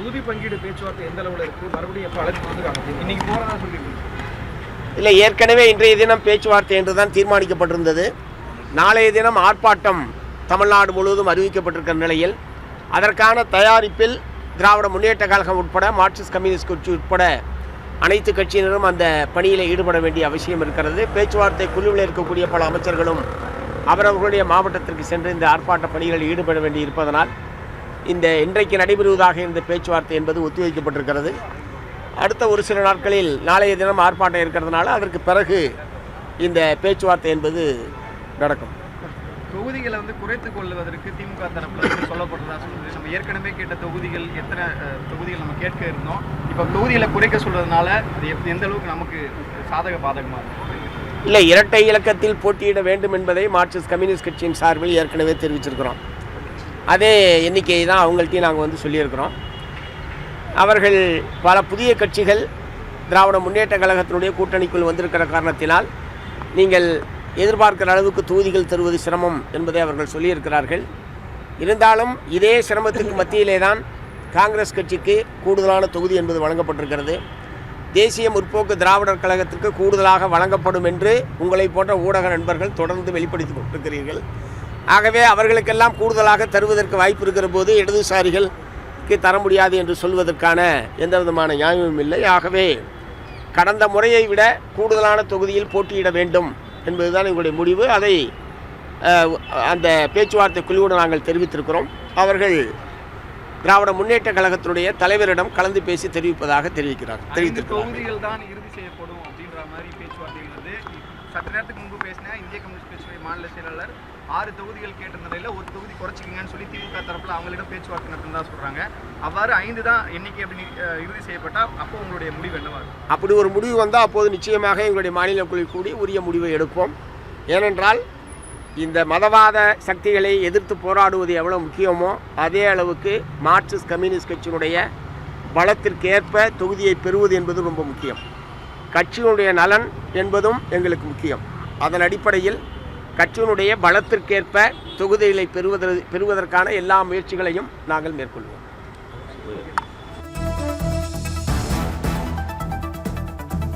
தொகுதி பங்கீடு பேச்சுவார்த்தை எந்த அளவில் இருக்குது, மறுபடியும் எப்போ அழைப்பு வந்துருக்காங்க, இன்னைக்கு போகிறதா சொல்லியிருக்கீங்க? இல்லை, ஏற்கனவே இன்றைய தினம் பேச்சுவார்த்தை என்று தான் தீர்மானிக்கப்பட்டிருந்தது. நாளைய தினம் ஆர்ப்பாட்டம் தமிழ்நாடு முழுவதும் அறிவிக்கப்பட்டிருக்கிற நிலையில் அதற்கான தயாரிப்பில் திராவிட முன்னேற்ற கழகம் உட்பட மார்க்சிஸ்ட் கம்யூனிஸ்ட் கட்சி உட்பட அனைத்து கட்சியினரும் அந்த பணியில் ஈடுபட வேண்டிய அவசியம் இருக்கிறது. பேச்சுவார்த்தை குழுவில் இருக்கக்கூடிய பல அமைச்சர்களும் அவரவர்களுடைய மாவட்டத்திற்கு சென்று இந்த ஆர்ப்பாட்ட பணிகளில் ஈடுபட வேண்டி இருப்பதனால் இன்றைக்கு நடைபெறுவதாக இருந்த பேச்சுவார்த்தை என்பது ஒத்திவைக்கப்பட்டிருக்கிறது. அடுத்த ஒரு சில நாட்களில் நாளைய தினம் ஆர்ப்பாட்டம் இருக்கிறதுனால அதற்கு பிறகு இந்த பேச்சுவார்த்தை என்பது நடக்கும். தொகுதிகளை குறைத்துக் கொள்வதற்கு திமுக தரப்பில் சொல்லப்படுறதா சொல்லுது. நம்ம ஏற்கனவே கேட்ட தொகுதிகள் எத்தனை தொகுதிகள் நம்ம கேட்க இருந்தோம். இப்போ தொகுதிகளை குறைக்க சொல்றதுனால அது எந்த அளவுக்கு நமக்கு சாதக பாதகமாக இருக்கும்? இல்லை, இரட்டை இலக்கத்தில் போட்டியிட வேண்டும் என்பதை மார்க்சிஸ்ட் கம்யூனிஸ்ட் கட்சியின் சார்பில் ஏற்கனவே தெரிவிச்சிருக்கிறோம். அதே எண்ணிக்கையை தான் அவங்கள்ட்டையும் நாங்கள் சொல்லியிருக்கிறோம். அவர்கள் பல புதிய கட்சிகள் திராவிட முன்னேற்ற கழகத்தினுடைய கூட்டணிக்குள் வந்திருக்கிற காரணத்தினால் நீங்கள் எதிர்பார்க்கிற அளவுக்கு தொகுதிகள் தருவது சிரமம் என்பதை அவர்கள் சொல்லியிருக்கிறார்கள். இருந்தாலும் இதே சிரமத்துக்கு மத்தியிலே தான் காங்கிரஸ் கட்சிக்கு கூடுதலான தொகுதி என்பது வழங்கப்பட்டிருக்கிறது. தேசிய முற்போக்கு திராவிடர் கழகத்திற்கு கூடுதலாக வழங்கப்படும் என்று உங்களை போன்ற ஊடக நண்பர்கள் தொடர்ந்து வெளிப்படுத்தி கொண்டிருக்கிறீர்கள். ஆகவே அவர்களுக்கெல்லாம் கூடுதலாக தருவதற்கு வாய்ப்பு இருக்கிற போது இடதுசாரிகளுக்கு தர முடியாது என்று சொல்வதற்கான எந்த விதமான நியாயமும் இல்லை. ஆகவே கடந்த முறையை விட கூடுதலான தொகுதியில் போட்டியிட வேண்டும் என்பதுதான் எங்களுடைய முடிவு. அதை அந்த பேச்சுவார்த்தை குழுவுடன் நாங்கள் தெரிவித்திருக்கிறோம். அவர்கள் திராவிட முன்னேற்ற கழகத்தினுடைய தலைவரிடம் கலந்து பேசி தெரிவிப்பதாக தெரிவித்திருக்கிறார்கள். தொகுதிகள் தான் இறுதி செய்யப்படும் அப்படின்ற மாதிரி பேச்சுவார்த்தைகள் சற்று நேரத்துக்கு முன்பு பேசின இந்திய கம்யூனிஸ்ட் கட்சியுடைய மாநில செயலாளர் 6 தொகுதிகள் கேட்ட நிலையில் ஒரு தொகுதி குறைச்சிக்கிங்கன்னு சொல்லி திமுக தரப்பில் அவங்களிடம் பேச்சுவார்த்தை நடத்தினதா சொல்கிறாங்க. அவ்வாறு 5 தான் எண்ணிக்கை அப்படி இறுதி செய்யப்பட்டால் அப்போ உங்களுடைய முடிவு என்னவா இருக்கும்? அப்படி ஒரு முடிவு வந்தால் அப்போது நிச்சயமாக எங்களுடைய மாநில குழு கூடி உரிய முடிவை எடுப்போம். ஏனென்றால் இந்த மதவாத சக்திகளை எதிர்த்து போராடுவது எவ்வளோ முக்கியமோ அதே அளவுக்கு மார்க்சிஸ்ட் கம்யூனிஸ்ட் கட்சியினுடைய பலத்திற்கு ஏற்ப தொகுதியை பெறுவது என்பது ரொம்ப முக்கியம். கட்சியினுடைய நலன் என்பதும் எங்களுக்கு முக்கியம். அதன் அடிப்படையில் கட்சியினுடைய பலத்திற்கேற்ப தொகுதிகளை பெறுவதற்கான எல்லா முயற்சிகளையும் நாங்கள் மேற்கொள்வோம்.